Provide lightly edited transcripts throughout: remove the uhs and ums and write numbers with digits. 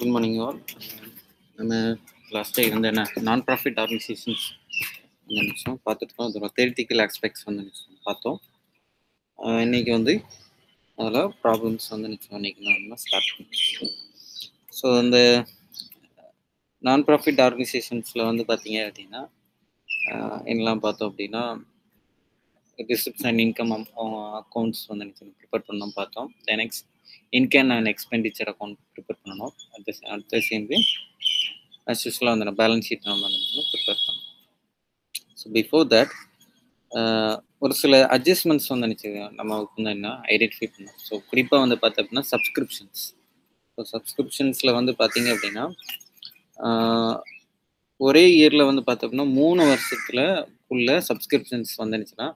Good morning, all. நம்ம last time வந்து என்ன நான் ப்ராஃபிட் ஆர்கனைசேஷன்ஸ் வந்து நிமிஷம் பார்த்துருக்கோம். அதோட தியரிட்டிக்கல் ஆஸ்பெக்ட்ஸ் வந்து நிமிஷம் பார்த்தோம். இன்னைக்கு வந்து அதில் ப்ராப்ளம்ஸ் வந்து நிச்சயம் இன்னைக்கு நம்ம ஸ்டார்ட் பண்ணுவோம். ஸோ அந்த நான் ப்ராஃபிட் ஆர்கனைசேஷன்ஸில் வந்து பார்த்தீங்க அப்படின்னா என்னெல்லாம் பார்த்தோம் அப்படின்னா ரிசிப்ட்ஸ் அண்ட் இன்கம் அக்கௌண்ட்ஸ் வந்து நிச்சயம் ப்ரிப்பேர் பண்ணணும் பார்த்தோம். Next income and expenditure account prepare பண்ணணும். அடுத்த சேர்ந்து as usual வந்து பேலன்ஸ் ஷீட் நம்ம வந்து ப்ரிப்பேர் பண்ணணும். ஸோ பிஃபோர் தட் ஒரு சில அட்ஜஸ்ட்மெண்ட்ஸ் வந்து நம்ம வந்து என்ன ஐடென்டிஃபை பண்ணணும். ஸோ குறிப்பாக வந்து பார்த்தோம் அப்படின்னா சப்ஸ்கிரிப்ஷன்ஸ். ஸோ சப்ஸ்கிரிப்ஷன்ஸில் வந்து பார்த்தீங்க அப்படின்னா ஒரே இயரில் வந்து பார்த்தோம் அப்படின்னா 3 வருஷத்துல உள்ள சப்ஸ்கிரிப்ஷன்ஸ் வந்துச்சுன்னா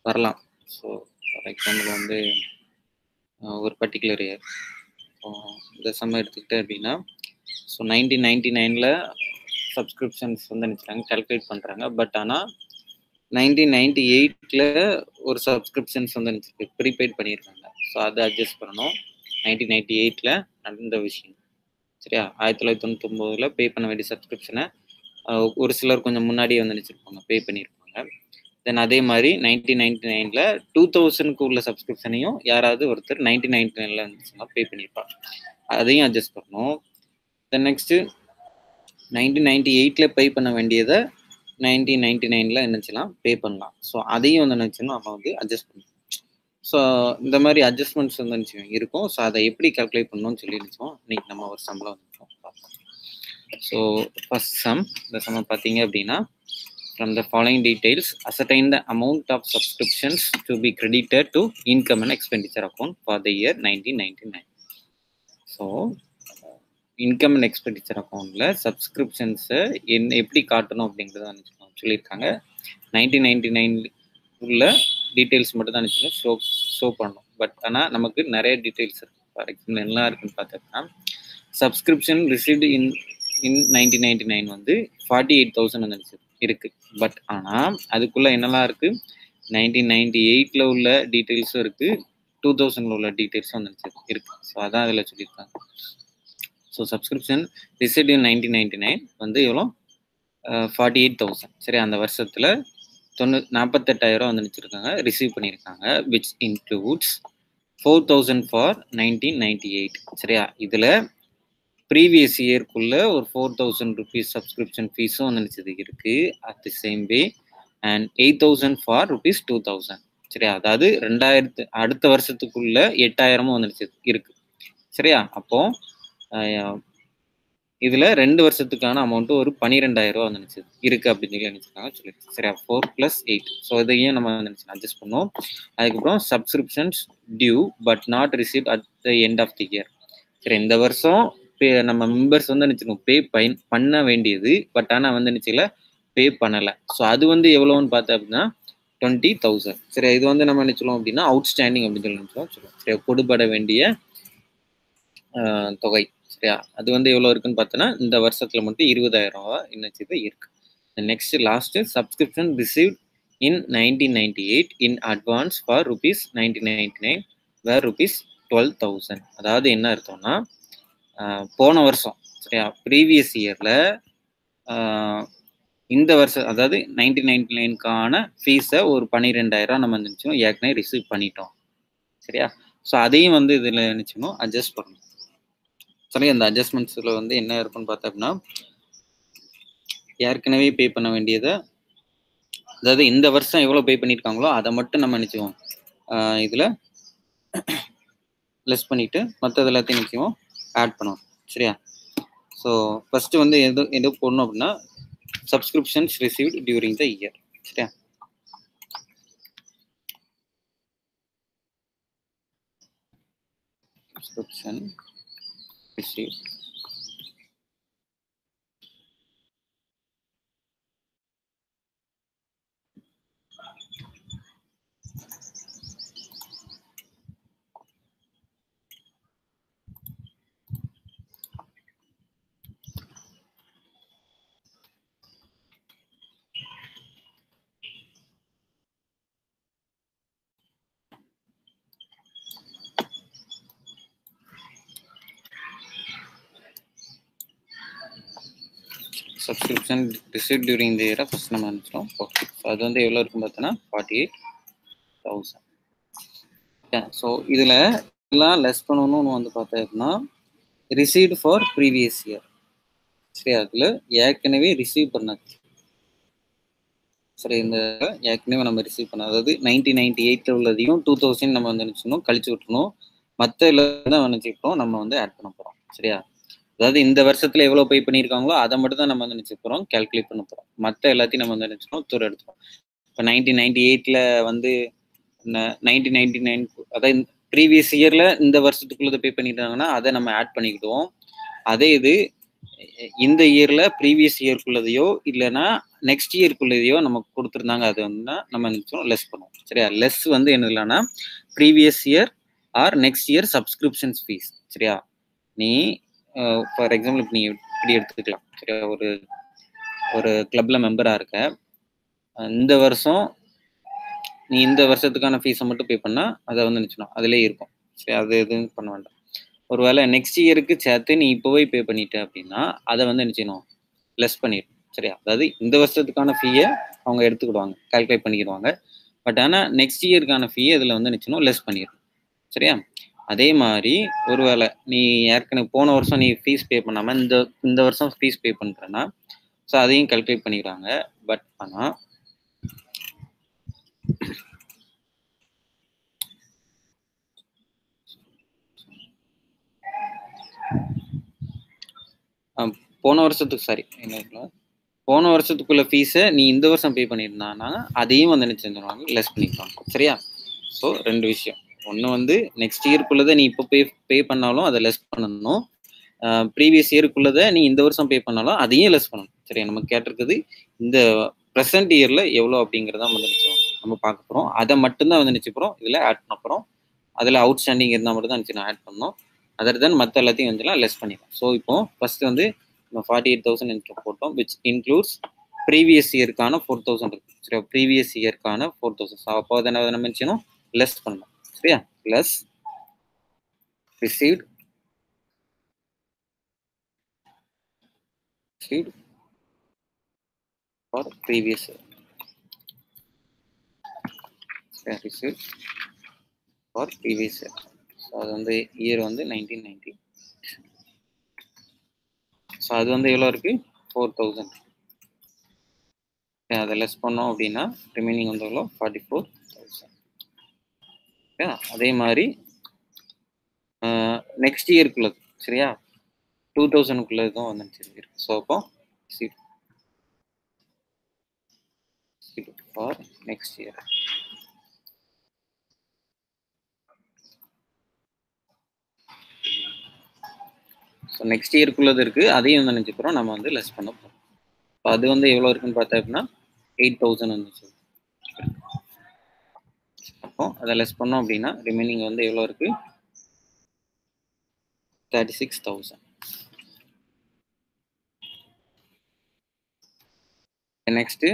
வரலாம். ஸோ ஃபார் எக்ஸாம்பிள் வந்து ஒரு பர்டிகுலர் இயர் இந்த சம்ம எடுத்துக்கிட்டேன் அப்படின்னா ஸோ 1999 சப்ஸ்கிரிப்ஷன்ஸ் வந்து நினைச்சாங்க கால்குலேட் பண்ணுறாங்க. பட் ஆனால் 1998 ஒரு சப்ஸ்கிரிப்ஷன்ஸ் வந்து நினச்சிருக்கு ப்ரீபெய்ட் பண்ணியிருக்காங்க. ஸோ அதை அட்ஜஸ்ட் பண்ணணும். 1998 நடந்த விஷயம் சரியா. 1999 பே பண்ண வேண்டிய சப்ஸ்கிரிப்ஷனை ஒரு சிலர் கொஞ்சம் முன்னாடியே வந்து நினச்சிருப்பாங்க பே பண்ணியிருப்பாங்க. தென் அதே மாதிரி 1999 2000 உள்ள சப்ஸ்கிரிப்ஷனையும் யாராவது ஒருத்தர் 1999 இருந்துச்சுன்னா பே பண்ணியிருப்பாங்க. அதையும் அட்ஜஸ்ட் பண்ணணும். தென் நெக்ஸ்ட்டு 1998 பே பண்ண வேண்டியதை 1999 என்னச்சுலாம் பே பண்ணலாம். ஸோ அதையும் வந்து நினச்சுன்னா நம்ம வந்து அட்ஜஸ்ட் பண்ணணும். ஸோ இந்த மாதிரி அட்ஜஸ்ட்மெண்ட்ஸ் வந்து இருக்கும். ஸோ அதை எப்படி கால்குலேட் பண்ணணும்னு சொல்லி நினச்சோம். இன்னைக்கு நம்ம ஒரு சம்பளம் வந்து பார்ப்போம். ஸோ ஃபர்ஸ்ட் சம் இந்த சம் பார்த்தீங்க அப்படின்னா from the following details ascertain the amount of subscriptions to be credited to income and expenditure account for the year 1999. So income and expenditure அக்கௌண்ட்ல சப்ஸ்கிரிப்ஷன்ஸை எப்படி காட்டணும் அப்படிங்கிறத சொல்லியிருக்காங்க. 1999 உள்ள டீட்டெயில்ஸ் மட்டும் தான் ஷோ பண்ணணும். பட் ஆனால் நமக்கு நிறைய டீட்டெயில்ஸ் இருக்கு. ஃபார் எக்ஸாம்பிள் என்ன இருக்குன்னு பார்த்தோம்னா சப்ஸ்கிரிப்ஷன் ரிசீவ்டு இன் 1999 வந்து 48,000 வந்து இருக்கு. பட் ஆனால் அதுக்குள்ள என்னெல்லாம் இருக்கு 1998 உள்ள டீட்டெயில்ஸும் இருக்கு, 2000 உள்ள டீட்டெயில்ஸும் வந்து இருக்கு. ஸோ அதான் அதில் சொல்லியிருக்காங்க. ஸோ சப்ஸ்கிரிப்ஷன் ரிசீவ்ட் இன் 1999 வந்து எவ்வளோ 48,000 சரி. அந்த வருஷத்தில் 48,000 வந்து நினச்சிருக்காங்க ரிசீவ் பண்ணியிருக்காங்க. விச் இன்க்ளூட்ஸ் 4,000 ஃபார் 1998 சரியா. இதில் ப்ரீவியஸ் இயர்க்குள்ள ஒரு 4,000 rupees சப்ஸ்கிரிப்ஷன் ஃபீஸும் வந்து நினச்சது இருக்கு. At the same way and 8,000 for ₹2,000 சரியா. அதாவது 2000 அடுத்த வருஷத்துக்குள்ள 8,000 வந்து நினச்சது இருக்கு சரியா. அப்போ இதுல 2 வருஷத்துக்கான அமௌண்ட் ஒரு 12,000 வந்து நினைச்சது இருக்கு அப்படின்னு சொல்லி நினைச்சிருக்காங்க சொல்லிட்டு சரியா. 4 + 8 ஸோ இதையும் நம்ம நினைச்சு அட்ஜஸ்ட் பண்ணோம். அதுக்கப்புறம் subscriptions due but not receive at the end of the year சரி. இந்த வருஷம் நம்ம மெம்பர்ஸ் வந்து நினைச்சிருக்கோம் பே பண்ண வேண்டியது. பட் ஆனால் வந்து நினைச்சல பே பண்ணலை. ஸோ அது வந்து எவ்வளோன்னு பார்த்தா அப்படின்னா 20,000 சரி. இது வந்து நம்ம நினைச்சோம் அப்படின்னா அவுட்ஸ்டாண்டிங் அப்படின்னு சொல்லி நினைச்சோம் சரியா. கொடுபட வேண்டிய தொகை சரியா. அது வந்து எவ்வளோ இருக்குன்னு பார்த்தோன்னா இந்த வருஷத்துல மட்டும் 20,000 என்னச்சு இருக்கு. Next last subscription received in 1998 in advance for ₹1999 வேர் ₹12,000. அதாவது என்ன அர்த்தம்னா போன வருஷம் சரியா ப்ரீவியஸ் இயர்ல இந்த வருஷம் அதாவது 1999க்கான ஃபீஸை ஒரு 12,000 நம்ம நினைச்சோம் ஏற்கனவே ரிசீவ் பண்ணிட்டோம் சரியா. ஸோ அதையும் வந்து இதில் நினைச்சணும் அட்ஜஸ்ட் பண்ணணும் சரி. அந்த அட்ஜஸ்ட்மெண்ட்ஸில் வந்து என்ன இருக்குன்னு பார்த்தோம்னா ஏற்கனவே பே பண்ண வேண்டியதை அதாவது இந்த வருஷம் எவ்வளோ பே பண்ணியிருக்காங்களோ அதை மட்டும் நம்ம நினச்சிவோம் இதில் லெஸ் பண்ணிவிட்டு மற்றது எல்லாத்தையும் நினச்சிவோம் ஆட் பண்ணுவோம் சரியா. ஸோ ஃபஸ்ட்டு வந்து எது போடணும் அப்படின்னா subscriptions received during the year சரியா. Subscription received subscription receive during the இயரை ஃபர்ஸ்ட் நம்ம நினச்சிட்டோம். ஓகே, ஸோ அது வந்து எவ்வளோ இருக்குன்னு பார்த்தோன்னா 48,000. ஸோ இதில் எல்லாம் லெஸ் பண்ணணும்னு வந்து பார்த்தோம்னா ரிசீவ்டு ஃபார் ப்ரீவியஸ் இயர். சரி, அதில் ஏற்கனவே ரிசீவ் பண்ணது. சரி, இந்த ஏற்கனவே நம்ம ரிசீவ் பண்ண, அதாவது 1998 உள்ளதையும் 2000 நம்ம வந்து நினச்சிக்கணும், கழிச்சு விட்டுணும். மற்ற எல்லாம் நினச்சிக்கிறோம் நம்ம வந்து ஆட் பண்ண போகிறோம். சரியா, அதாவது இந்த வருஷத்துல எவ்வளோ பே பண்ணியிருக்காங்களோ அதை மட்டும் தான் நம்ம வந்து நினச்சி போகிறோம், கால்குலேட் பண்ண போகிறோம். மற்ற எல்லாத்தையும் நம்ம வந்து நினச்சிக்கணும், தூரம் எடுத்துக்கிறோம். இப்போ 1998 வந்து 1999, அதாவது ப்ரீவியஸ் இயர்ல இந்த வருஷத்துக்குள்ளதை பே பண்ணிட்டாங்கன்னா அதை நம்ம ஆட் பண்ணிக்கிடுவோம். அதே இது இந்த இயர்ல ப்ரீவியஸ் இயர்க்குள்ளதையோ இல்லைன்னா நெக்ஸ்ட் இயர்க்குள்ளதையோ நமக்கு கொடுத்துருந்தாங்க, அது வந்து நம்ம நினைச்சோம் லெஸ் பண்ணுவோம். சரியா, லெஸ் வந்து என்ன இல்லைன்னா previous year R next year subscriptions fees. சரியா, நீ ஃபார் எக்ஸாம்பிள் இப்போ நீ இப்படி எடுத்துக்கலாம். சரியா, ஒரு கிளப்ல மெம்பரா இருக்க, இந்த வருஷம் நீ இந்த வருஷத்துக்கான ஃபீஸை மட்டும் பே பண்ணா அதை வந்து நினைச்சணும் அதுலேயே இருக்கும். சரி, அது எதுவும் பண்ண வேண்டாம். ஒருவேளை நெக்ஸ்ட் இயருக்கு சேர்த்து நீ இப்போவே பே பண்ணிட்ட அப்படின்னா அதை வந்து என்ன செய்யணும், லெஸ் பண்ணிடும். சரியா, அதாவது இந்த வருஷத்துக்கான ஃபீயை அவங்க எடுத்துக்கிடுவாங்க, கால்குலேட் பண்ணிக்கிடுவாங்க. பட் ஆனால் நெக்ஸ்ட் இயருக்கான ஃபீயை இதில் வந்து நினச்சணும் லெஸ் பண்ணிடும். சரியா, அதே மாதிரி ஒருவேளை நீ ஏற்கனவே போன வருஷம் நீ ஃபீஸ் பே பண்ணாமல் இந்த வருஷம் ஃபீஸ் பே பண்ணுறேன்னா ஸோ அதையும் கால்குலேட் பண்ணிக்கிறாங்க. பட் ஆனால் போன வருஷத்துக்கு சாரி என்ன போன வருஷத்துக்குள்ள ஃபீஸை நீ இந்த வருஷம் பே பண்ணியிருந்தானா அதையும் வந்து நினைச்சிருந்தாங்க லெஸ் பண்ணிக்கலாம். சரியா, ஸோ ரெண்டு விஷயம். ஒன்று வந்து நெக்ஸ்ட் இயர்க்குள்ளதை நீ இப்போ பே பண்ணாலும் அதை லெஸ் பண்ணணும், ப்ரீவியஸ் இயருக்குள்ளதை நீ இந்த வருஷம் பே பண்ணாலும் அதையும் லெஸ் பண்ணணும். சரியா, நம்ம கேட்டிருக்குது இந்த ப்ரெசென்ட் இயரில் எவ்வளோ அப்படிங்கிறத வந்து நம்ம பார்க்க போகிறோம். அதை மட்டும்தான் வந்து நினச்சிக்கிறோம் இதில் ஆட் பண்ண போகிறோம். அதில் அவுட் ஸ்டாண்டிங் இருந்தால் மட்டும் தான் நினச்சி ஆட் பண்ணோம். அதர் தென் மற்ற எல்லாத்தையும் வந்துலாம் லெஸ் பண்ணிடலாம். ஸோ இப்போ ஃபர்ஸ்ட் வந்து நம்ம 48,000 போட்டோம், விச் இன்க்ளூட்ஸ் ப்ரீவியஸ் இயருக்கான 4,000 இருக்கு. சரியா, ப்ரீவியஸ் இயருக்கான 4,000. ஸோ அப்போ அதை நம்ம நினச்சினோம் லெஸ் பண்ணலாம். சரியா, less received for previous year. சரியா, received for previous year. So அது வந்து இயர் வந்து 1990. ஸோ அது வந்து எவ்வளோ இருக்குது, 4,000. அதை லெஸ் பண்ணோம் அப்படின்னா ரிமைனிங் வந்து எவ்வளோ, 44,000. அதே மாதிரி நெக்ஸ்ட் இயருக்குள்ளது. சரியா, 2000க்குள்ளதும் வந்துச்சு இருக்கு. ஸோ அப்போ for next year. So next இயருக்குள்ளது இருக்குது, அதையும் வந்து நினச்சிக்கிறோம் நம்ம வந்து லெஸ் பண்ண போகிறோம். ஸோ அது வந்து எவ்வளோ இருக்குன்னு பார்த்தா அப்படின்னா 8,000 வந்துச்சு. அப்போ அதை லெஸ் பண்ணோம் அப்படின்னா ரிமைனிங் வந்து எவ்வளோ இருக்கு, 36,000. நெக்ஸ்ட்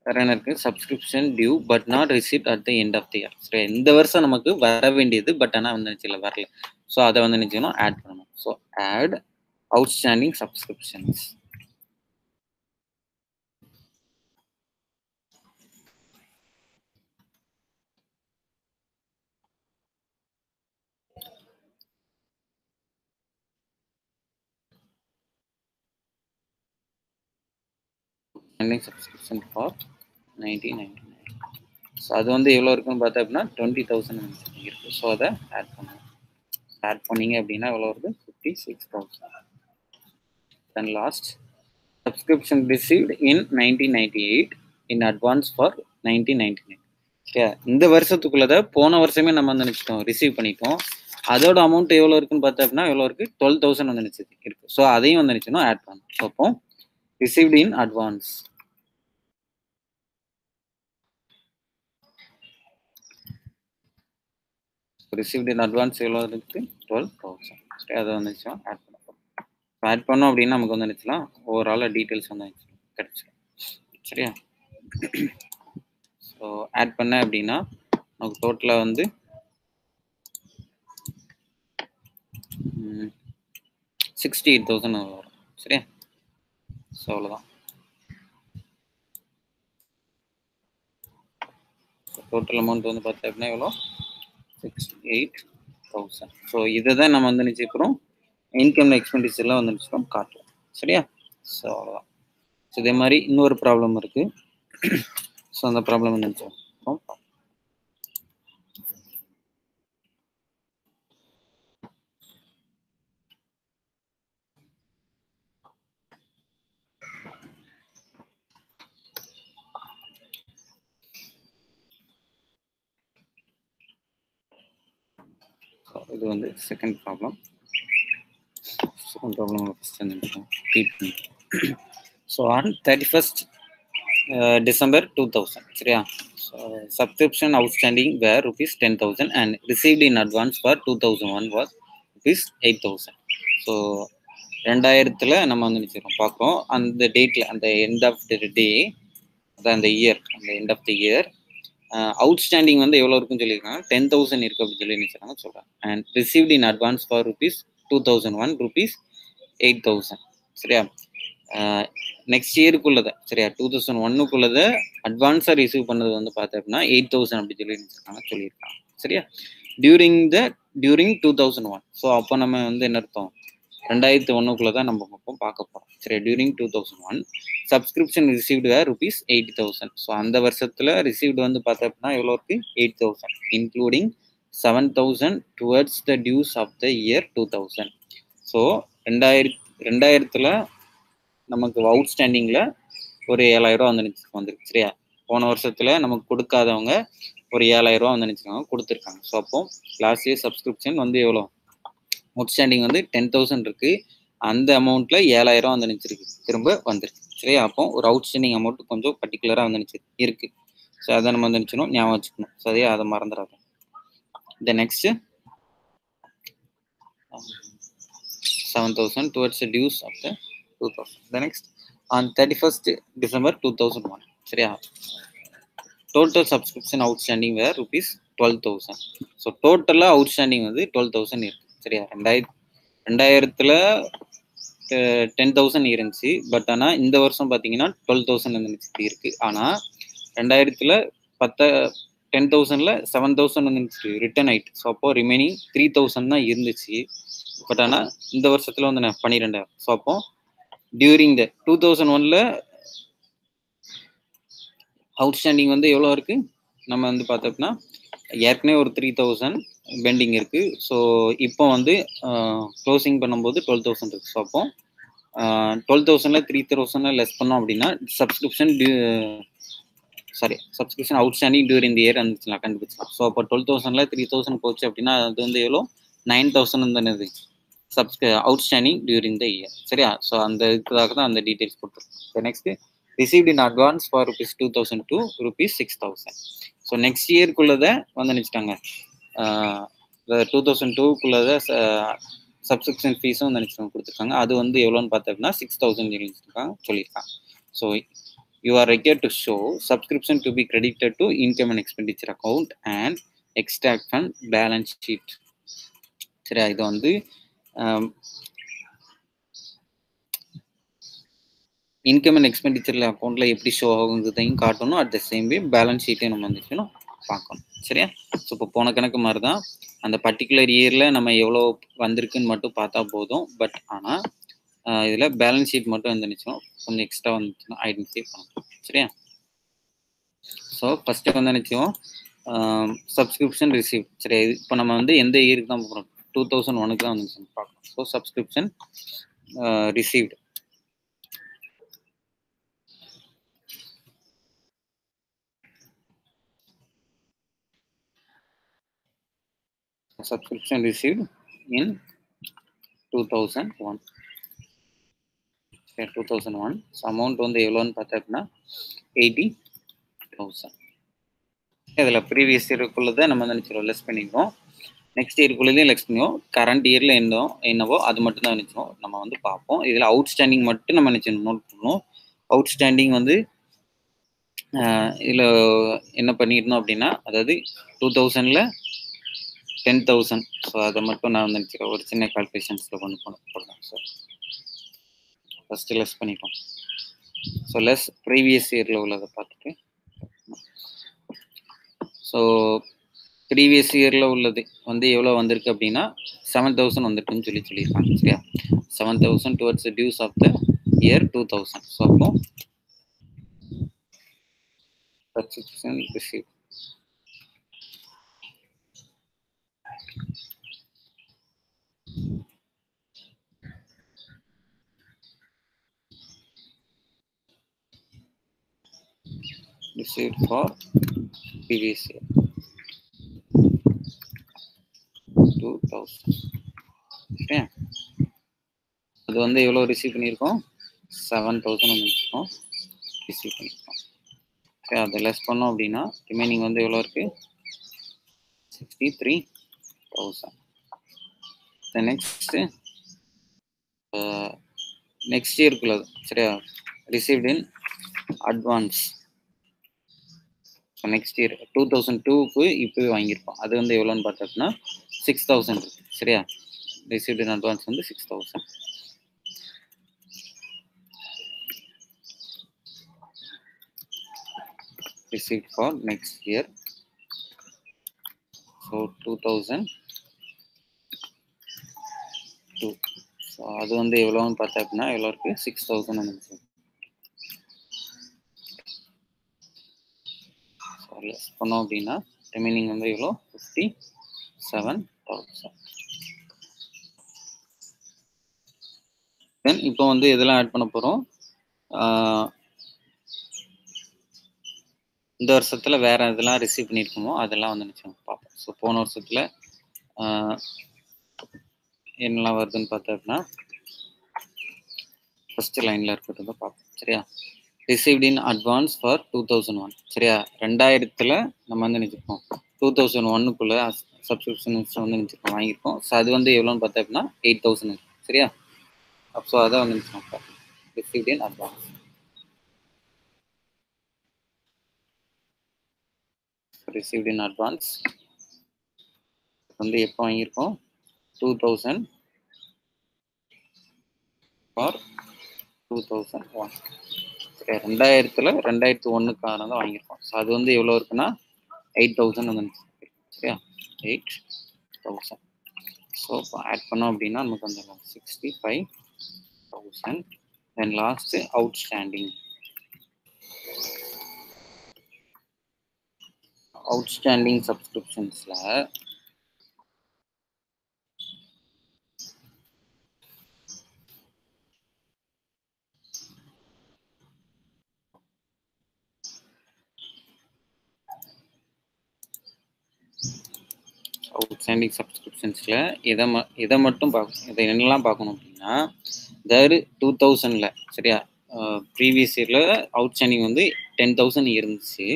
வேற என்ன இருக்கு, subscription due but not received at the end of the year. சரி, இந்த வருஷம் நமக்கு வர வேண்டியது பட் ஆனால் வந்து நினச்சில வரல. ஸோ அதை வந்து நினச்சிக்கணும் ஆட் பண்ணணும். So add outstanding subscriptions. Subscription for 1999. So அது வந்து எவ்வளோ இருக்குன்னு பார்த்தா அப்படின்னா 20,000 இருக்கு. ஸோ அதை ஆட் பண்ணணும். ஆட் பண்ணீங்க அப்படின்னா எவ்வளோ வருது, 56,000. Then last subscription received in 1998 in advance for 1999. சரியா, இந்த வருஷத்துக்குள்ளதை போன வருஷமே நம்ம வந்து நினச்சிட்டோம் ரிசீவ் பண்ணிட்டோம். அதோட அமௌண்ட் எவ்வளோ இருக்குன்னு பார்த்தா அப்படின்னா எவ்வளோ இருக்கு, 12,000 வந்து நினச்சது இருக்கு. ஸோ அதையும் வந்து நினச்சணும் ஆட் பண்ணணும். ஸோ அப்போ received in advance, received in advance எவ்வளோ இருக்கு, 12,000. சரி, அதை வந்துச்சுன்னா ஆட் பண்ண போகிறோம். ஆட் பண்ணோம் அப்படின்னா நமக்கு வந்து நினச்சலாம் ஓவராலாக டீட்டெயில்ஸ் வந்து கிடைச்சிடும். சரியா, ஸோ ஆட் பண்ண அப்படின்னா நமக்கு டோட்டலாக வந்து 68,000 வரும். சரியா, ஸோ அவ்வளோதான். டோட்டல் அமௌண்ட் வந்து பார்த்தா அப்படின்னா எவ்வளோ 68,000. ஸோ இதை தான் நம்ம வந்து நினச்சிக்கிறோம் இன்கம் எக்ஸ்பெண்டிச்சர்லாம் வந்து நினச்சிக்கிறோம் காட்டுவோம். சரியா? ஸோ அவ்வளோதான். ஸோ இதே மாதிரி இன்னொரு ப்ராப்ளம் இருக்குது. ஸோ அந்த ப்ராப்ளம் நினச்சோம். இது வந்து second problem. Second problem so on 31st December 2000. சரியா? Subscription outstanding where rupees 10,000 and received in advance for 2001 was rupees 8,000. So 2000ல் நம்ம வந்து நினச்சிக்கிறோம் பார்க்குறோம் அந்த டேட்டில் அந்த எண்ட் ஆஃப் த டே அந்த இயர் அந்த end of the year outstanding வந்து எவ்வளோ இருக்குன்னு சொல்லியிருக்காங்க 10,000 இருக்குது அப்படின்னு சொல்லி நினச்சிருக்காங்க சொல்கிறேன். And received in advance for rupees 2001 rupees 8,000. சரியா? நெக்ஸ்ட் இயருக்குள்ளதை சரியா 2001க்குள்ளதை அட்வான்ஸாக ரிசீவ் பண்ணது வந்து பார்த்தேன் அப்படின்னா 8,000 அப்படி சொல்லி சொல்லியிருக்காங்க. சரியா? டியூரிங் 2001. ஸோ அப்போ நம்ம வந்து என்ன அர்த்தம் 2001க்குள்ள தான் நம்ம பார்க்க போகிறோம். சரி, during 2001 subscription received were rupees 80,000. So அந்த வருஷத்தில் ரிசீவ்டு வந்து பார்த்தா அப்படின்னா எவ்வளோ இருக்கு 8,000 including 7,000 towards the dues of the year 2000. So 2000ல் நமக்கு அவுட்ஸ்டாண்டிங்கில் ஒரு 7,000 வந்து வந்துருக்கு. சரியா? போன வருஷத்தில் நமக்கு கொடுக்காதவங்க ஒரு 7,000 வந்து நினச்சிருக்காங்க கொடுத்துருக்காங்க. ஸோ அப்போ லாஸ்ட் இயர் சப்ஸ்கிரிப்ஷன் வந்து எவ்வளோ அவுட்ஸ்டாண்டிங் வந்து 10,000 இருக்கு. அந்த அமௌண்ட்ல 7,000 வந்து நினைச்சிருக்கு திரும்ப வந்துருக்கு. சரியா? அப்போ ஒரு அவுட்ஸ்டாண்டிங் அமௌண்ட் கொஞ்சம் பர்டிகுலராக வந்து நினைச்சு இருக்கு. ஸோ அதை நம்ம வந்து நினைச்சணும் ஞாபகம் வச்சுக்கணும். சரியா? அதை மறந்துடாது. The next 7,000 towards the dues of the 2,000. The next on 31st December 2001. சரியா? Total subscription outstanding where rupees 12,000. So டோட்டலாக அவுட்ஸ்டாண்டிங் வந்து 12,000 இருக்கு. சரியா? 2000ல் 10,000 இருந்துச்சு. பட் ஆனால் இந்த வருஷம் பார்த்தீங்கன்னா 12,000 வந்து இருக்கு. ஆனால் 2000ல் 10,000ல் 7,000 வந்து ரிட்டர்ன் ஆயிட்டு. ஸோ அப்போ ரிமைனிங் 3,000 தான் இருந்துச்சு. பட் ஆனால் இந்த வருஷத்துல வந்து 12,000. ஸோ அப்போ டியூரிங் த 2001ல் அவுட்ஸ்டாண்டிங் வந்து எவ்வளோ இருக்கு நம்ம வந்து பார்த்தோம்னா ஏற்கனவே ஒரு 3,000 பெண்டிங் இருக்கு. ஸோ இப்போ வந்து க்ளோசிங் பண்ணும்போது 12,000 இருக்கு. ஸோ அப்போ 12,000ல் 3,000 லெஸ் பண்ணோம் அப்படின்னா subscription outstanding during the year வந்துச்சுலாம் கண்டுபிடிச்சலாம். ஸோ அப்போ 12,000ல் 3,000 போச்சு அப்படின்னா அது வந்து எவ்வளோ 9,000 தானே அவுட்ஸ்டாண்டிங் டியூரிங் த இயர். சரியா? ஸோ அந்த இதுக்காக தான் அந்த டீட்டெயில்ஸ் கொடுத்துருக்கோம். Next received in advance for rupees 2,000 to rupees 6,000. So next இயர்க்குள்ளதை வந்து நினச்சிட்டாங்க 2002க்குள்ளதை சப்ஸ்கிரிப்ஷன் ஃபீஸும் நினச்சிட்டாங்க கொடுத்துருக்காங்க. அது வந்து எவ்வளோன்னு பார்த்தோம்னா 6,000 சொல்லியிருக்காங்க. So you are required to show subscription to be credited to income and expenditure account and extract from balance sheet. சரியா? இது வந்து இன்கம் அண்ட் எக்ஸ்பெண்டிச்சர் அக்கௌண்ட்ல எப்படி ஷோ ஆகுங்கிறதையும் காட்டணும். At the same way balance ஷீட்டையும் நம்ம வந்துச்சுன்னா பார்க்கணும். சரியா? ஸோ இப்போ போன கணக்கு மாதிரி தான் அந்த பர்டிகுலர் இயர்ல நம்ம எவ்வளோ வந்திருக்குன்னு மட்டும் பார்த்தா போதும். பட் ஆனால் இதில் பேலன்ஸ் ஷீட் மட்டும் வந்துச்சுன்னா கொஞ்சம் எக்ஸ்ட்ரா வந்துச்சுன்னா ஐடென்டிஃபை பண்ணணும். சரியா? ஸோ ஃபஸ்ட்டு வந்து நினச்சோம் சப்ஸ்கிரிப்ஷன் ரிசீவ். சரி, இப்போ நம்ம வந்து எந்த இயருக்கு தான் போகிறோம் 2001க்கு தான் வந்துச்சு பார்க்கணும். So subscription received subscription received in 2001. Okay, 2001. So amount வந்து எவ்வளோன்னு பார்த்தோம்னா 80,000. இதில் ப்ரீவியஸ் இயருக்குள்ளதை நம்ம நினச்சிடுவோம் லெஸ் பண்ணிக்குவோம். நெக்ஸ்ட் இயருக்குள்ளதையும் லெஸ் பண்ணுவோம். கரண்ட் இயரில் என்னவோ அது மட்டும் தான் நினச்சிடுவோம். நம்ம வந்து பார்ப்போம். இதில் அவுட்ஸ்டாண்டிங் மட்டும் நம்ம நினச்சிடணும் நோட் பண்ணுவோம். அவுட்ஸ்டாண்டிங் வந்து இதில் என்ன பண்ணிடணும் அப்படின்னா அதாவது 2000ல் 10,000. ஸோ அதை மட்டும் நான் நினச்சிக்கிறேன். ஒரு சின்ன கால்குலேஷன்ஸில் கொண்டு போடலாம் சார். ஃபஸ்ட்டு லெஸ் பண்ணிட்டோம். ஸோ லெஸ் ப்ரீவியஸ் இயரில் உள்ளதை பார்த்துட்டு ஸோ ப்ரீவியஸ் இயரில் உள்ளது வந்து எவ்வளோ வந்திருக்கு அப்படின்னா 7,000 வந்துட்டுன்னு சொல்லியிருக்காங்க. சரியா, 7,000 towards dues of the year 2000. So அப்போ subscription receive received for previous year 2000. Okay, அது வந்து எவ்வளோ ரிசீவ் பண்ணியிருக்கோம்? 7,000 வந்துருக்கோம் ரிசீவ் பண்ணியிருக்கோம். ஓகே, அதை லெஸ் பண்ணோம் அப்படின்னா ரிமைனிங் வந்து எவ்வளோ இருக்குது? 63,000. நெக்ஸ்ட் இயர்க்குள்ளது. சரியா, received in advance. So next year 2002க்கு இப்போவே வாங்கியிருப்போம். அது வந்து எவ்வளோன்னு பார்த்தோம்னா 6,000 இருக்கு. சரியா, ரிசீவ்ட் இன் அட்வான்ஸ் வந்து 6,000. received for next year. So 2002. So அது வந்து எவ்வளோன்னு பார்த்தோம்னா எவ்வளோ இருக்குது? 6,000 வந்துச்சு. ஸோ லெஸ் பண்ணோம் அப்படின்னா ரிமைனிங் வந்து எவ்வளோ? 57,000. தென் இப்போ வந்து இதெல்லாம் ஆட் பண்ண போகிறோம். இந்த வருஷத்தில் வேறு இதெல்லாம் ரிசீவ் பண்ணியிருக்கோமோ அதெல்லாம் வந்து நினச்சோம் பார்ப்போம். ஸோ போன வருஷத்தில் என்னெல்லாம் வருதுன்னு பார்த்தோம்னா ஃபர்ஸ்ட் லைனில் இருக்கிறத பார்ப்போம். சரியா, ரிசீவ்ட் இன் அட்வான்ஸ் ஃபார் 2001. சரியா, 2000 நம்ம வந்து நினச்சிருக்கோம் 2001க்குள்ளே சப்ஸ்கிரிப்ஷன்ஸ் வந்து நினச்சிருக்கோம், வாங்கியிருக்கோம். ஸோ அது வந்து எவ்வளோன்னு பார்த்தோம்னா 8,000. சரியா, ஸோ அதை வந்து நினச்சிருக்கோம் received in advance. Received in advance வந்து எப்போ வாங்கியிருக்கோம்? 2000 ஃபார் 2001. சரி, 2001க்கான தான் வாங்கியிருக்கோம். ஸோ அது வந்து எவ்வளோ இருக்குன்னா 8,000 வந்து. சரியா, 8,000. ஸோ இப்போ ஆட் பண்ணோம் அப்படின்னா நமக்கு வந்து 65,000. Then last outstanding. அவுட்ஸ்டாண்டிங் சப்ஸ்கிரிப்ஷன்ஸில் அவுட்ஸ்டாண்டிங் சப்ஸ்கிரிப்ஷன்ஸில் இதை மட்டும் பார்க்கணும். இதை என்னெல்லாம் பார்க்கணும் அப்படின்னா தர் 2000ல். சரியா, ப்ரீவியஸ் இயரில் அவுட்ஸ்டாண்டிங் வந்து 10,000 இருந்துச்சு.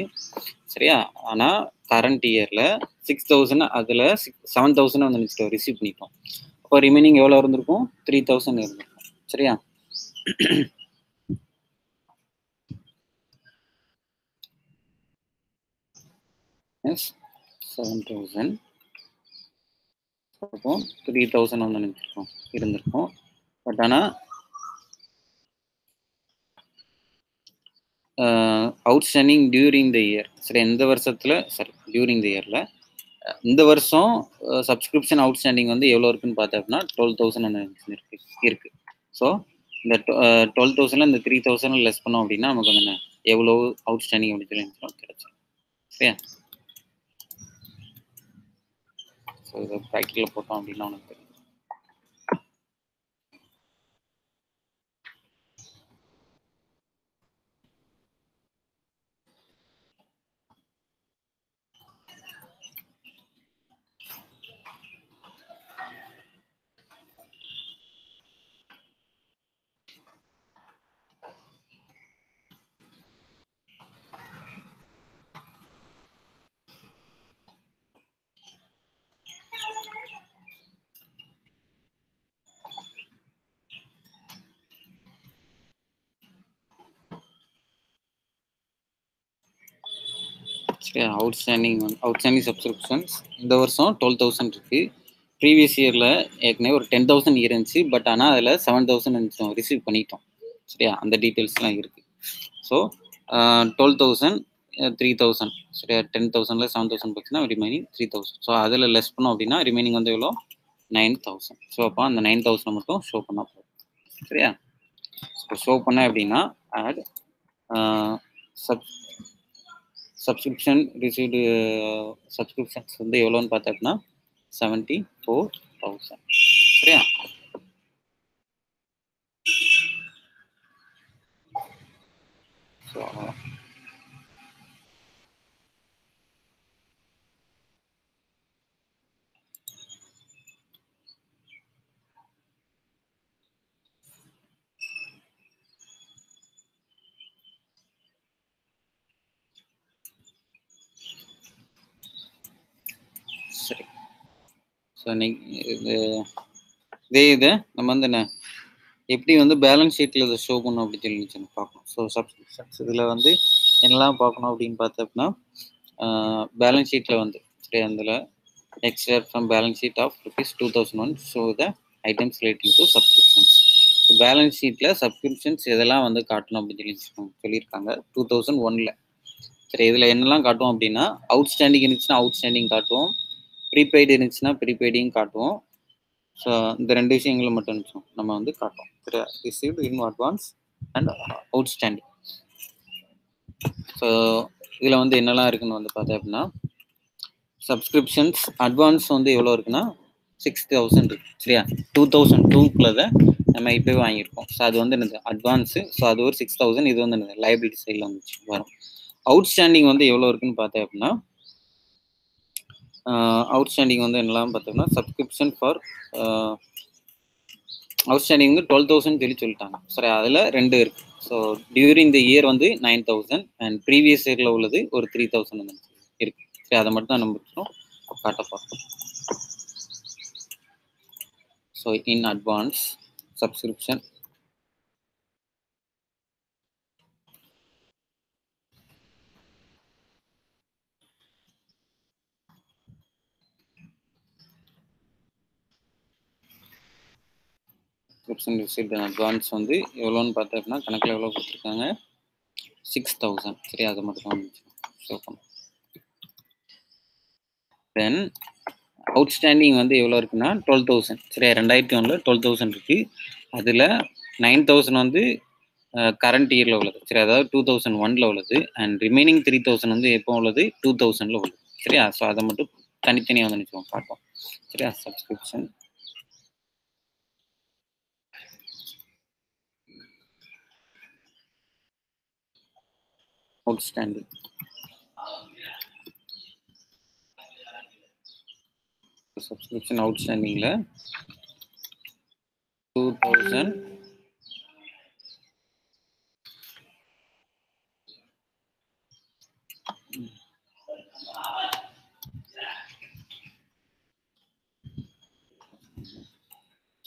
சரியா, ஆனால் கரண்ட் இயரில் 6,000, அதில் 7,000 வந்து நினச்சிட்டோம், ரிசீவ் பண்ணிட்டோம். அப்போ ரிமைனிங் எவ்வளோ இருந்திருக்கும்? 3,000 இருந்திருக்கும். சரியா, எஸ் 7,000. அப்போ 3,000 வந்து நினச்சிருக்கோம் இருந்திருக்கும். பட் ஆனால் அவுட்ஸ்டாண்டிங் டியூரிங் த இயர். சரி, இந்த வருஷத்தில் டியூரிங் த இயரில் இந்த வருஷம் சப்ஸ்கிரிப்ஷன் அவுட்ஸ்டாண்டிங் வந்து எவ்வளோ இருக்குன்னு பார்த்தோம்னா 12,000 இருக்கு. ஸோ இந்த 12,000 இந்த 3,000 லெஸ் பண்ணோம் அப்படின்னா நமக்கு வந்து எவ்வளோ அவுட்ஸ்டாண்டிங் அப்படின்னு சொல்லி கிடைச்சோம். சரியா, ஸோ இதை ப்ராக்டிக்கலில் போட்டோம் அப்படின்னா உனக்கு தெரியும். சரியா, அவுட்ஸ்டாண்டிங் சப்ஸ்கிரிப்ஷன்ஸ் இந்த வருஷம் 12,000 இருக்கு. ப்ரீவியஸ் இயரில் ஏற்கனவே ஒரு 10,000 இருந்துச்சு. பட் ஆனால் அதில் 7,000 ரிசீவ் பண்ணிட்டோம். சரியா, அந்த டீட்டெயில்ஸ்லாம் இருக்குது. ஸோ 12,000 3,000 சரியா 10,000ல 7,000 போச்சுன்னா ரிமைனிங் 3,000. ஸோ அதில் லெஸ் பண்ணோம் அப்படின்னா ரிமைனிங் வந்து எவ்வளோ 9,000. ஸோ அப்போ அந்த 9,000 மட்டும் ஷோ பண்ணால் போதும் சரியா. இப்போ ஷோ பண்ண அப்படின்னா ஆட் சப்ஸ்கிரிப்ஷன் ரிசீவ்டு சப்ஸ்கிரிப்ஷன்ஸ் வந்து எவ்வளோன்னு பார்த்தோம்னா 74,000 சரியா. ஸோ சரி. ஸோ இது நம்ம வந்து என்ன எப்படி வந்து பேலன்ஸ் ஷீட்டில் இதை ஷோ பண்ணணும் அப்படின்னு சொல்லி பார்க்கணும். ஸோ சப்ஸ்கிரிப்ஷன்ஸ் இதில் வந்து என்னெல்லாம் பார்க்கணும் அப்படின்னு பார்த்தோம்னா பேலன்ஸ் ஷீட்டில் வந்து சரி அதில் extract from balance sheet of ₹2,001 show the items relating to subscriptions. Balance ஷீட்டில் சப்ஸ்கிரிப்ஷன்ஸ் எதெல்லாம் வந்து காட்டணும் அப்படின்னு சொல்லியிருக்காங்க 2001ல். சரி இதில் என்னெல்லாம் காட்டுவோம் அப்படின்னா அவுட்ஸ்டாண்டிங் இருந்துச்சுன்னா அவுட்ஸ்டாண்டிங் காட்டுவோம், ப்ரீபெய்டு இருந்துச்சுன்னா ப்ரீபெய்டையும் காட்டுவோம். ஸோ இந்த ரெண்டு விஷயங்களை மட்டும் நம்ம வந்து காட்டுவோம் சரியா. Received in advance and outstanding. So இதில் வந்து என்னெல்லாம் இருக்குன்னு வந்து பார்த்தேன் அப்படின்னா சப்ஸ்கிரிப்ஷன்ஸ் அட்வான்ஸ் வந்து எவ்வளோ இருக்குன்னா 6,000 இருக்கு சரியா. 2002 நம்ம இப்போ வாங்கியிருக்கோம். ஸோ அது வந்து என்னது அட்வான்ஸு. ஸோ அது ஒரு 6,000. இது வந்து என்னது லைபிலிட்டி சைடில் வந்துச்சு வரும். அவுட்ஸ்டாண்டிங் வந்து எவ்வளோ இருக்குன்னு பார்த்தேன் அப்படின்னா அவுட்ஸ்டாண்டிங் வந்து என்னெல்லாம் பார்த்தோம்னா சப்ஸ்கிரிப்ஷன் ஃபார் அவுட்ஸ்டாண்டிங் வந்து 12,000 சொல்லிட்டாங்க சரி. அதில் ரெண்டு இருக்கு. ஸோ டியூரிங் த இயர் வந்து 9,000 அண்ட் ப்ரீவியஸ் இயரில் உள்ளது ஒரு 3,000 வந்து இருக்கு சரி. அதை மட்டும் தான் நம்ம காட்ட பார்ப்போம். So in advance subscription subscription received advance வந்து எவ்வளோன்னு பார்த்தோம்னா கணக்கில் எவ்வளோ கொடுத்துருக்காங்க 6,000 சரி. அதை மட்டும் தான் ஷோ பண்ணும். தென் அவுட்ஸ்டாண்டிங் வந்து எவ்வளோ இருக்குன்னா 12,000 சரியா. 2001ல் 12,000 இருக்கு. அதில் 9,000 வந்து கரண்ட் இயரில் உள்ளது சரி. அதாவது 2001ல் உள்ளது அண்ட் ரிமைனிங் 3,000 வந்து எப்போ உள்ளது 2000ல் உள்ளது சரியா. ஸோ அதை மட்டும் தனித்தனியாக வந்து நிச்சயம் பார்ப்போம் சரியா. சப்ஸ்கிரிப்ஷன் அவுட்ஸ்டாண்டிங் சப்ஸ்கிரிப்ஷன் அவுட்ஸ்டாண்டிங்கில் 2,000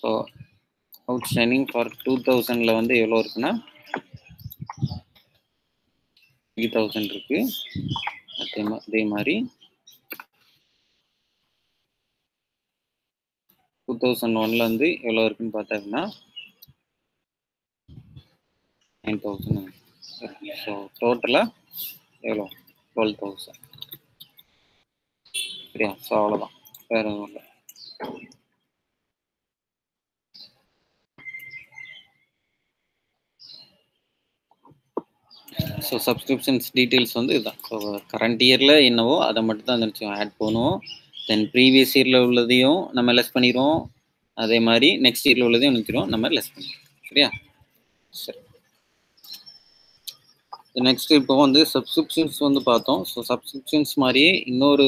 ஸோ அவுட்ஸ்டாண்டிங் ஃபார் 2000ல் வந்து எவ்வளோ இருக்குன்னா 3,000 இருக்கு. அதே மாதிரி 2001ல் வந்து எவ்வளோ இருக்குன்னு பார்த்தோம்னா 9,000. ஸோ டோட்டலாக எவ்வளோ 12,000 சரியா. ஸோ அவ்வளோதான், வேற எதுவும் இல்லை. ஸோ சப்ஸ்கிரிப்ஷன்ஸ் டீட்டெயில்ஸ் வந்து இதுதான். ஸோ கரண்ட் இயரில் என்னவோ அதை மட்டும் தான் நினச்சோம் ஆட் பண்ணுவோம். தென் ப்ரீவியஸ் இயரில் உள்ளதையும் நம்ம லெஸ் பண்ணிடுவோம். அதே மாதிரி நெக்ஸ்ட் இயரில் உள்ளதையும் நினச்சிடுவோம் நம்ம லெஸ் பண்ணிடுவோம் சரியா. சரி நெக்ஸ்ட் இப்போ வந்து சப்ஸ்கிரிப்ஷன்ஸ் வந்து பார்த்தோம். ஸோ சப்ஸ்கிரிப்ஷன்ஸ் மாதிரியே இன்னொரு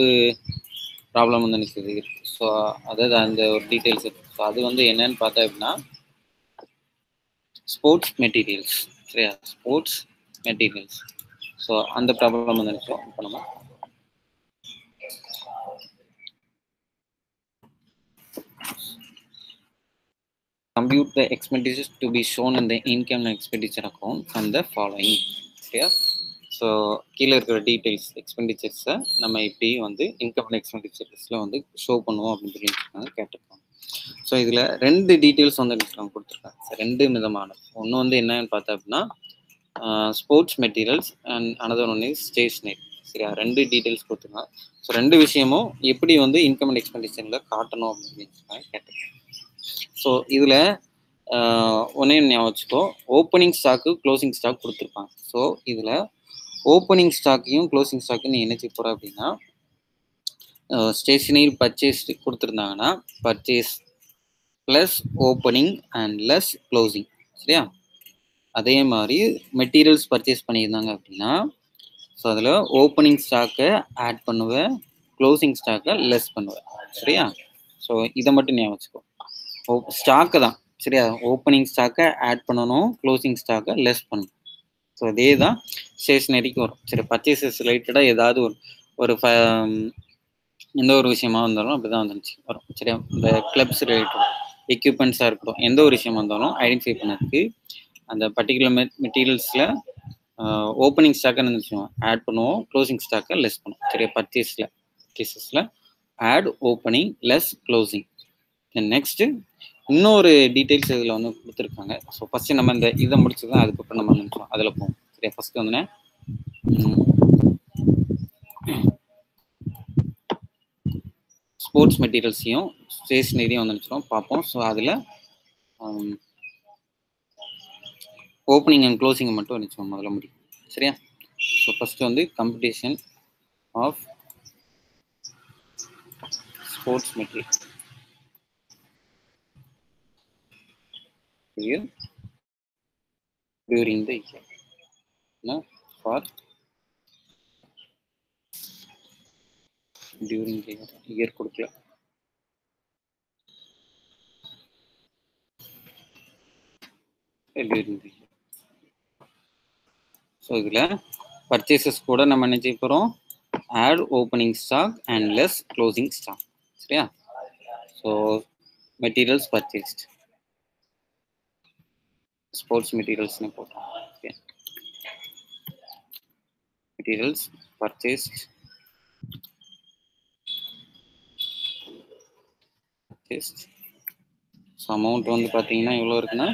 ப்ராப்ளம் வந்து எனக்கு இருக்கு. ஸோ அதாவது அந்த ஒரு டீட்டெயில்ஸ் இருக்கு. ஸோ அது வந்து என்னன்னு பார்த்தா அப்படின்னா ஸ்போர்ட்ஸ் மெட்டீரியல்ஸ் சரியா. Sports materials. ஸோ அந்த ப்ராப்ளம் வந்து நினைச்சோம். இப்போ நம்ம compute the expenditures to be shown in the income and expenditure account from the following சரியா. ஸோ கீழே இருக்கிற டீட்டெயில்ஸ் எக்ஸ்பெண்டிச்சர்ஸை நம்ம இப்படி வந்து இன்கம் அண்ட் எக்ஸ்பெண்டிச்சர்ஸில் வந்து ஷோ பண்ணுவோம் அப்படின்னு சொல்லி கேட்டிருக்காங்க. ஸோ இதில் ரெண்டு டீட்டெயில்ஸ் வந்து நம்ம கொடுத்துருக்காங்க. ரெண்டு விதமான ஒன்று வந்து என்னன்னு பார்த்தா அப்படின்னா sports materials and another one is stationery. சரியா, 2 டீட்டெயில்ஸ் கொடுத்துருங்க. ஸோ 2 விஷயமும் எப்படி வந்து இன்கம் அண்ட் எக்ஸ்பெண்டிச்சரில் காட்டணும் அப்படின்னு கேட்டிருக்கேன். ஸோ இதில் ஒன்றே ஞாபகம் வச்சுக்கோ, ஓப்பனிங் ஸ்டாக்கு க்ளோசிங் ஸ்டாக் கொடுத்துருப்பாங்க. ஸோ இதில் ஓப்பனிங் ஸ்டாக்கையும் க்ளோசிங் ஸ்டாக்கையும் நீ என்ன செய்ய போகிற அப்படின்னா, ஸ்டேஷனரி பர்ச்சேஸ் கொடுத்துருந்தாங்கன்னா purchase plus opening and less closing. சரியா, அதே மாதிரி மெட்டீரியல்ஸ் பர்ச்சேஸ் பண்ணியிருந்தாங்க அப்படின்னா ஸோ அதில் ஓப்பனிங் ஸ்டாக்கை ஆட் பண்ணுவேன், க்ளோசிங் ஸ்டாக்கை லெஸ் பண்ணுவேன். சரியா, ஸோ இதை மட்டும் ஞாபகம் வச்சுக்கோ. ஸ்டாக்கு தான். சரியா, ஓப்பனிங் ஸ்டாக்கை ஆட் பண்ணணும், க்ளோசிங் ஸ்டாக்கை லெஸ் பண்ணணும். ஸோ இதே தான் ஸ்டேஷ்னரிக்கு வரும். சரி, பர்ச்சேசஸ் ரிலேட்டடாக ஏதாவது ஒரு எந்த ஒரு விஷயமா இருந்தாலும் அப்படி தான் வந்துச்சு வரும். சரியா, இந்த கிளப்ஸ் ரிலேட்டட் எக்யூப்மெண்ட்ஸாக இருக்கட்டும், எந்த ஒரு விஷயமா இருந்தாலும் ஐடென்டிஃபை பண்ணதுக்கு அந்த பர்டிகுலர் மெட்டீரியல்ஸில் ஓப்பனிங் ஸ்டாக்கை நினச்சோம் ஆட் பண்ணுவோம், க்ளோசிங் ஸ்டாக்கை லெஸ் பண்ணுவோம். சரியா, பர்ச்சேஸில் add opening less closing. Next இன்னொரு டீட்டெயில்ஸ் இதில் வந்து கொடுத்துருக்காங்க. ஸோ ஃபஸ்ட்டு நம்ம இந்த இதை முடிச்சுதான் அதுக்கப்புறம் நம்ம நினைச்சோம் அதில் போவோம். சரியா, ஃபஸ்ட்டு வந்து ஸ்போர்ட்ஸ் மெட்டீரியல்ஸையும் ஸ்டேஷ்னரியும் வந்து நினச்சிடும் பார்ப்போம். ஸோ அதில் ஓப்பனிங் அண்ட் க்ளோசிங்கை மட்டும் நினச்சோம் முதல்ல முடியும். சரியா, ஸோ ஃபஸ்ட்டு வந்து competition of sports material during the year. No, for during the year கொடுக்கல. during the year. ஸோ இதில் பர்ச்சேசஸ் கூட நம்ம என்ன செய்ய போகிறோம், add opening stock and less closing stock. சரியா, ஸோ மெட்டீரியல்ஸ் பர்ச்சேஸ்ட் ஸ்போர்ட்ஸ் மெட்டீரியல்ஸ்னு போட்டோம். Okay, materials purchased so amount வந்து பார்த்தீங்கன்னா எவ்வளோ இருக்குன்னா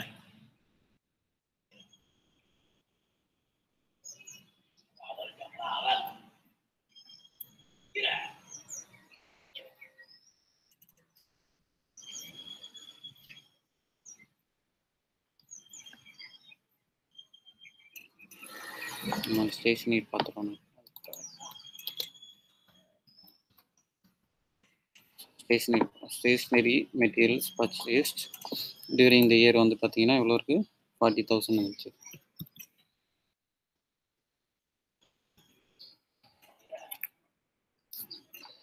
நம்ம ஸ்டேஷனரி பார்த்துக்கணும். Stationery materials purchased during the year வந்து பார்த்தீங்கன்னா எவ்வளோ இருக்குது, 40,000 இருந்துச்சு.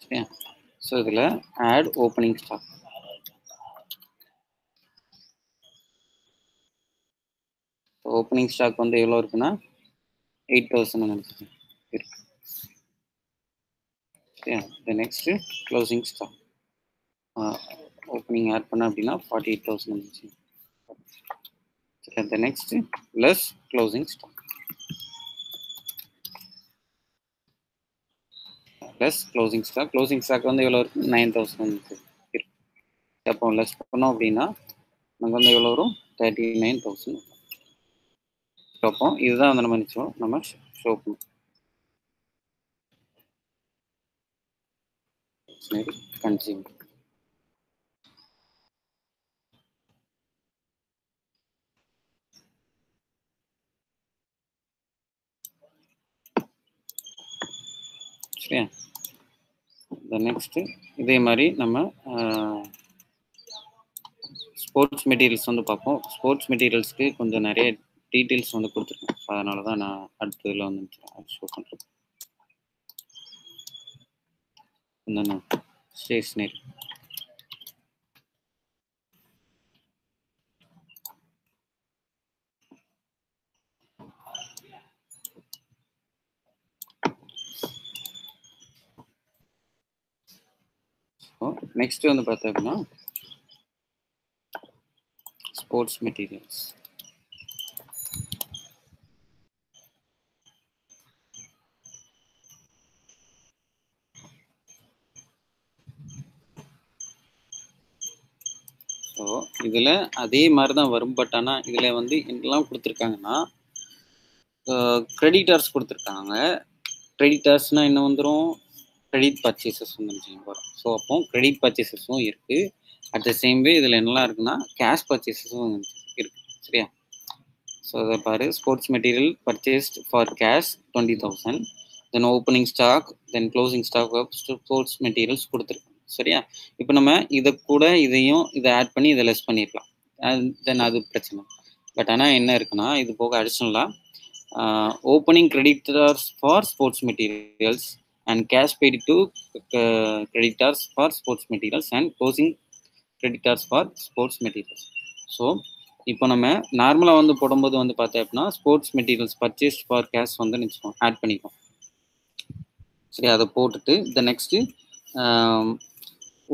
சரியா, ஸோ இதில் add opening stock opening stock வந்து எவ்வளோ இருக்குன்னா 8,000 நினைக்கிறேன் இருக்கு. சரியா, next closing stock opening add பண்ண அப்படின்னா 48,000 இருந்துச்சு. சரி, next less closing stock closing stock வந்து எவ்வளோ இருக்குது, 9,000 இருக்கு. அப்போ லெஸ் பண்ணோம் அப்படின்னா நமக்கு வந்து எவ்வளோ வரும், 39,000. அப்போ இதுதான் வந்து நம்ம நினச்சோம் நம்ம ஷோ பண்ணுவோம். கன்சியூமர் சரியா. நெக்ஸ்ட்டு இதே மாதிரி நம்ம ஸ்போர்ட்ஸ் மெட்டீரியல்ஸ் வந்து பார்ப்போம். ஸ்போர்ட்ஸ் மெட்டீரியல்ஸ்க்கு கொஞ்சம் நிறைய டீட்டெயில்ஸ் வந்து கொடுத்துருக்கேன். அதனால தான் நான் அடுத்ததில் வந்து ஷோ பண்ணுறேன். என்னென்ன ஸ்டேஷ்னரி நெக்ஸ்ட் வந்து பார்த்தோம்னா ஸ்போர்ட்ஸ் மெட்டீரியல்ஸ். ஸோ இதில் அதே மாதிரி தான் வரும். பட் ஆனால் இதில் வந்து என்னெல்லாம் கொடுத்துருக்காங்கன்னா கிரெடிட்டர்ஸ் கொடுத்துருக்காங்க. கிரெடிட்டர்ஸ்னா என்ன வந்துடும்? கிரெடிட் பர்ச்சேசஸ் வந்துருச்சுங்க வரும். ஸோ அப்போ கிரெடிட் பர்ச்சேசஸும் இருக்குது. அட் த சேம் வே இதில் என்னெல்லாம் இருக்குன்னா கேஷ் பர்ச்சேசஸும் இருக்குது. சரியா? ஸோ அதை பாரு, sports material purchased for cash 20,000, then opening stock, then closing stock of sports materials கொடுத்துருக்காங்க. சரியா? இப்போ நம்ம இதை கூட இதை ஆட் பண்ணி இதை லெஸ் பண்ணிடலாம். தென் அது பிரச்சனை. பட் ஆனால் என்ன இருக்குன்னா, இது போக அடிஷ்னலாக opening creditors for sports materials and cash paid to creditors for sports materials and closing creditors for sports materials. So இப்போ நம்ம நார்மலாக வந்து போடும்போது வந்து பார்த்தேன் அப்படின்னா sports materials purchase for cash வந்து நினச்சிக்கோம் ஆட் பண்ணிக்கோம். சரி, அதை போட்டுட்டு இந்த நெக்ஸ்ட்டு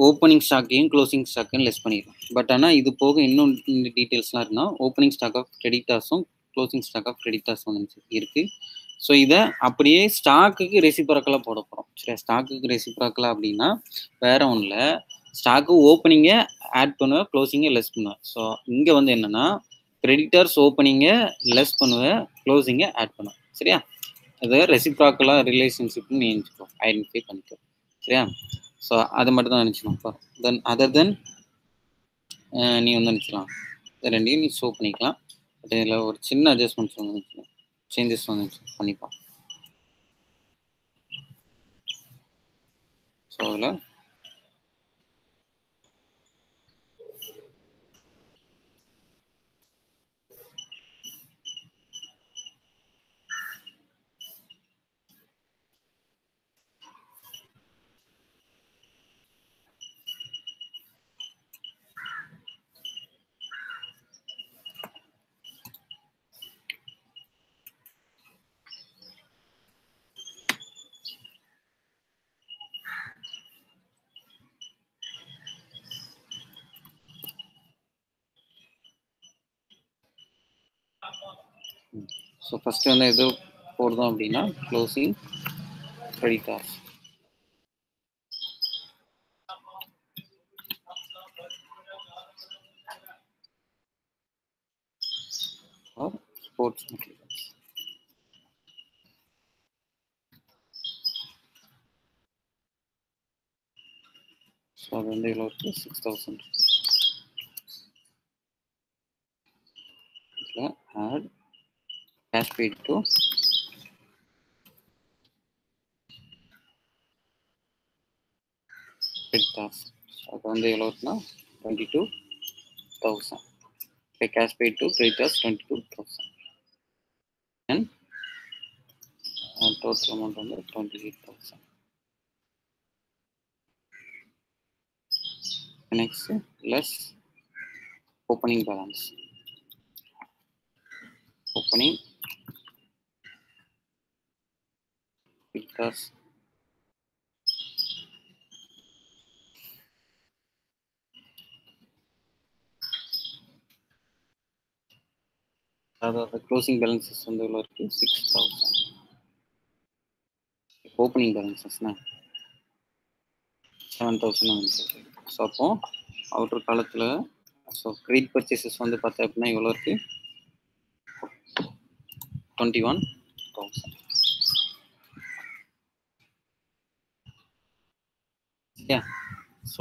ஓப்பனிங் ஸ்டாக்கையும் க்ளோசிங் ஸ்டாக்கையும் லெஸ் பண்ணிடலாம். பட் ஆனால் இது போக இன்னும் இந்த டீட்டெயில்ஸ்லாம் இருக்குன்னா ஓப்பனிங் ஸ்டாக் ஆஃப் கிரெடிட்டார்ஸும் க்ளோசிங் ஸ்டாக் ஆஃப் கிரெடிட்டார்ஸும் இருக்குது. ஸோ இதை அப்படியே ஸ்டாக்குக்கு ரெசிப்ரோக்கலாக போட போகிறோம். சரி, ஸ்டாக்குக்கு ரெசிப்ரோக்கலாக அப்படின்னா வேறு ஒன்றில் ஸ்டாக்கு ஓப்பனிங்கை ஆட் பண்ணுவேன், க்ளோசிங்கை லெஸ் பண்ணுவேன். ஸோ இங்கே வந்து என்னென்னா கிரெடிட்டர்ஸ் ஓப்பனிங்கை லெஸ் பண்ணுவேன், க்ளோசிங்கை ஆட் பண்ணுவேன். சரியா? அது ரெசிப்ரோக்கலாக ரிலேஷன்ஷிப்னு நீ ஐடென்டிஃபை பண்ணிக்கோ. சரியா? ஸோ அதை மட்டும் தான் நினச்சிக்கணும். தென் அதர் தென் நீ வந்து நினச்சிக்கலாம், இது ரெண்டையும் நீ ஷோ பண்ணிக்கலாம். பட் இதில் ஒரு சின்ன அட்ஜஸ்ட்மெண்ட்ஸ் வந்து சேஞ்சஸ் வந்து பண்ணிப்போம். ஸோ அதில் ஸோ ஃபஸ்ட்டு வந்து எது போடுறோம் அப்படின்னா closing creditors or sports materials. So அது வந்து இவ்வளோ இருக்குது 6,000. இதில் add cash paid to creditors. அது வந்து எவ்வளோ இருக்குன்னா 22,000. Cash paid to creditors 22,000 and total amount வந்து 28,000. next less opening balance. Opening because the closing balances on the lower 6,000. Opening balances na 7,000. So அப்போ அவுட்டர் காலத்தில் ஸோ கிரெடிட் பர்ச்சேசஸ் வந்து பார்த்தா அப்படின்னா எவ்வளோ இருக்குது 21,000. Yeah. ஸோ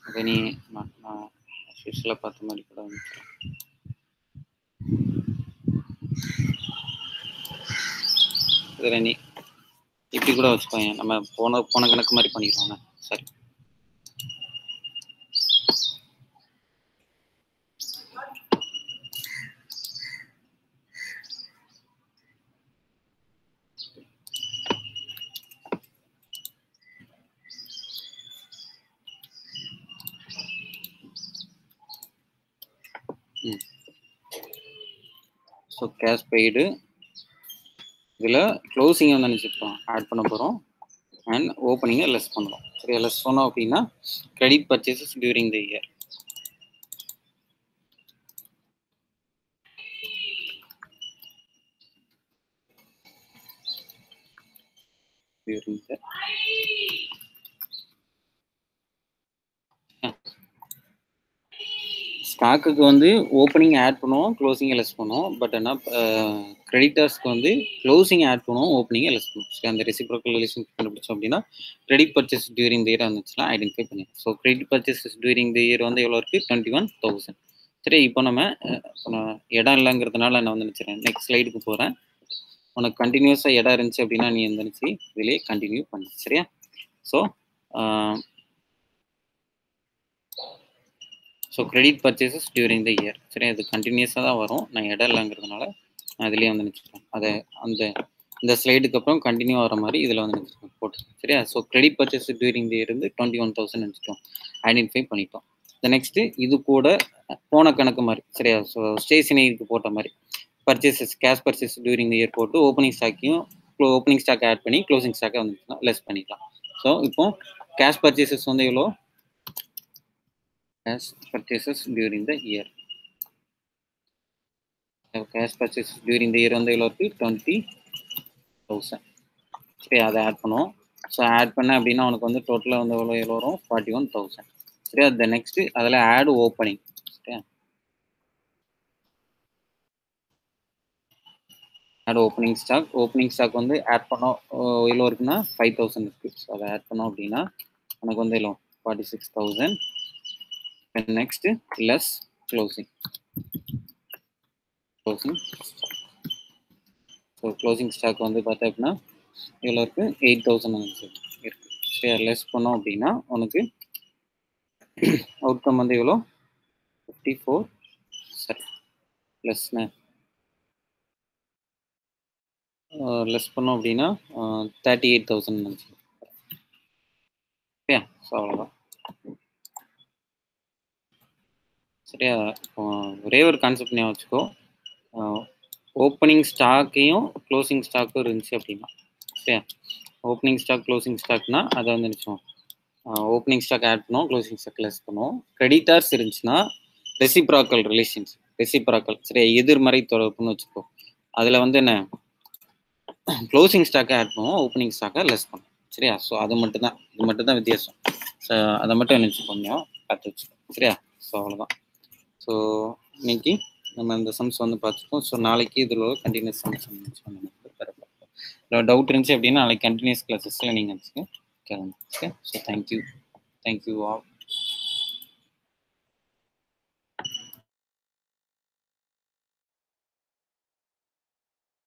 அதை நீ நான் யூஸ்வலாக பார்த்த மாதிரி கூட வந்துக்கலாம். இதில் நீ இப்படி கூட வச்சுக்கோங்க, நம்ம போன கணக்கு மாதிரி பண்ணிடுவோம். சரி, ஸோ கேஷ் பெய்டு இதில் க்ளோசிங்கை வந்து நினச்சிருக்கோம் ஆட் பண்ண போகிறோம் அண்ட் ஓப்பனிங்கை லெஸ் பண்ணுறோம். சரியா? லெஸ் பண்ணோம் அப்படின்னா credit purchases during the year. during the ஸ்டாக்குக்கு வந்து ஓப்பனிங் ஆட் பண்ணுவோம், க்ளோசிங் லெஸ் பண்ணுவோம். பட் ஆனா கிரெடிட்டர்ஸ்க்கு வந்து க்ளோசிங் ஆட் பண்ணுவோம், ஓப்பனிங் லெஸ் பண்ணுவோம். சரி, அந்த ரெசிப்ரோக்கல் ரிலேஷன் கண்டுபிடிச்சோம் அப்படின்னா credit purchase during the year வந்துச்சுன்னா ஐடென்டிஃபை பண்ணிடுவோம். So credit purchases during the year வந்து எவ்வளோ இருக்குது? 21,000. சரி, இப்போ நம்ம இடம் இல்லைங்கிறதுனால நான் வந்து நினச்சிடறேன். நெக்ஸ்ட் ஸ்லைடுக்கு போகிறேன். உனக்கு கண்டினியூஸாக இடம் இருந்துச்சு அப்படின்னா நீ இருந்துச்சு இதிலே கண்டினியூ பண்ணு. சரியா? So credit purchases during the year. சரி, அது கண்டினியூஸாக தான் வரும். நான் இடம் இல்லைங்கிறதுனால நான் இதுலேயே வந்து நினச்சிருக்கேன். அதை இந்த ஸ்லைடுக்கு அப்புறம் கண்டினியூ ஆகிற மாதிரி இதில் வந்து நினச்சிருக்கேன் போட்டு. சரியா? So credit purchase during the year இருந்து 21,000 நினச்சிட்டோம், ஐடென்டிஃபை பண்ணிட்டோம். நெக்ஸ்ட்டு இது கூட போன கணக்கு மாதிரி. சரியா? ஸோ ஸ்டேஷனரிக்கு போட்ட மாதிரி purchases cash purchase during the year போட்டு ஓப்பனிங் ஸ்டாக் ஆட் பண்ணி க்ளோசிங் ஸ்டாக்கை வந்துச்சுன்னா லெஸ் பண்ணிக்கலாம். ஸோ இப்போ கேஷ் பர்ச்சேசஸ் வந்து எவ்வளோ? Cash purchases during the year. Cash purchases during the year வந்து எவ்வளோ இருக்குது? 20,000. சரி, அதை ஆட் பண்ணுவோம். ஸோ ஆட் பண்ண அப்படின்னா உனக்கு வந்து டோட்டலாக வந்து எவ்வளோ வரும்? 41,000. சரியா? அது நெக்ஸ்ட்டு அதில் ஆட் ஓப்பனிங். சரியா? ஆட் ஓப்பனிங் ஸ்டாக் வந்து ஆட் பண்ணோம் எவ்வளோ இருக்குன்னா 5,000 இருக்குது. ஸோ அதை ஆட் பண்ணோம் அப்படின்னா உனக்கு வந்து எவ்வளோ? 46,000. Next less closing. So closing stock வந்து பார்த்தா அப்படின்னா இவ்வளோ இருக்குது? 8,000 இருக்குது. சரி, லெஸ் பண்ணோம் அப்படின்னா உனக்கு அவுட்கம் வந்து எவ்வளோ? 54. சரி, லெஸ் பண்ணோம் அப்படின்னா 38,000 நினச்சி. சரியா? ஸோ அவ்வளோதான். சரியா? ஒரே ஒரு கான்செப்ட் ஞாபகம் வச்சுக்கோ. ஓப்பனிங் ஸ்டாக்கையும் க்ளோசிங் ஸ்டாக்கும் இருந்துச்சு அப்படின்னா, சரியா? ஓப்பனிங் ஸ்டாக் க்ளோசிங் ஸ்டாக்னா அதை வந்து நினச்சோம் ஓப்பனிங் ஸ்டாக் ஆட் பண்ணுவோம், க்ளோசிங் ஸ்டாக் லெஸ் பண்ணுவோம். கிரெடிட்டார்ஸ் இருந்துச்சுன்னா ரெசிப்ராக்கல் ரிலேஷன்ஸ், சரியா? எதிர்மறை தொடர்புன்னு வச்சுக்கோ. அதில் வந்து என்ன க்ளோசிங் ஸ்டாக்கை ஆட் பண்ணுவோம், ஓப்பனிங் ஸ்டாக்கை லெஸ் பண்ணுவோம். சரியா? ஸோ இது மட்டும் தான் வித்தியாசம். ஸோ அதை மட்டும் நினச்சி கொஞ்சம் பார்த்து வச்சுக்கோ. சரியா? ஸோ அவ்வளோதான். ஸோ இன்னைக்கு நம்ம இந்த சம்ஸ் வந்து பார்த்துருக்கோம். ஸோ நாளைக்கு இதில் கண்டினியூஸ் சம்ஸ் டவுட் இருந்துச்சு அப்படின்னா நாளைக்கு கண்டினியூஸ் கிளாஸஸில் நீங்கள் கேளுங்க. Okay, so thank you all.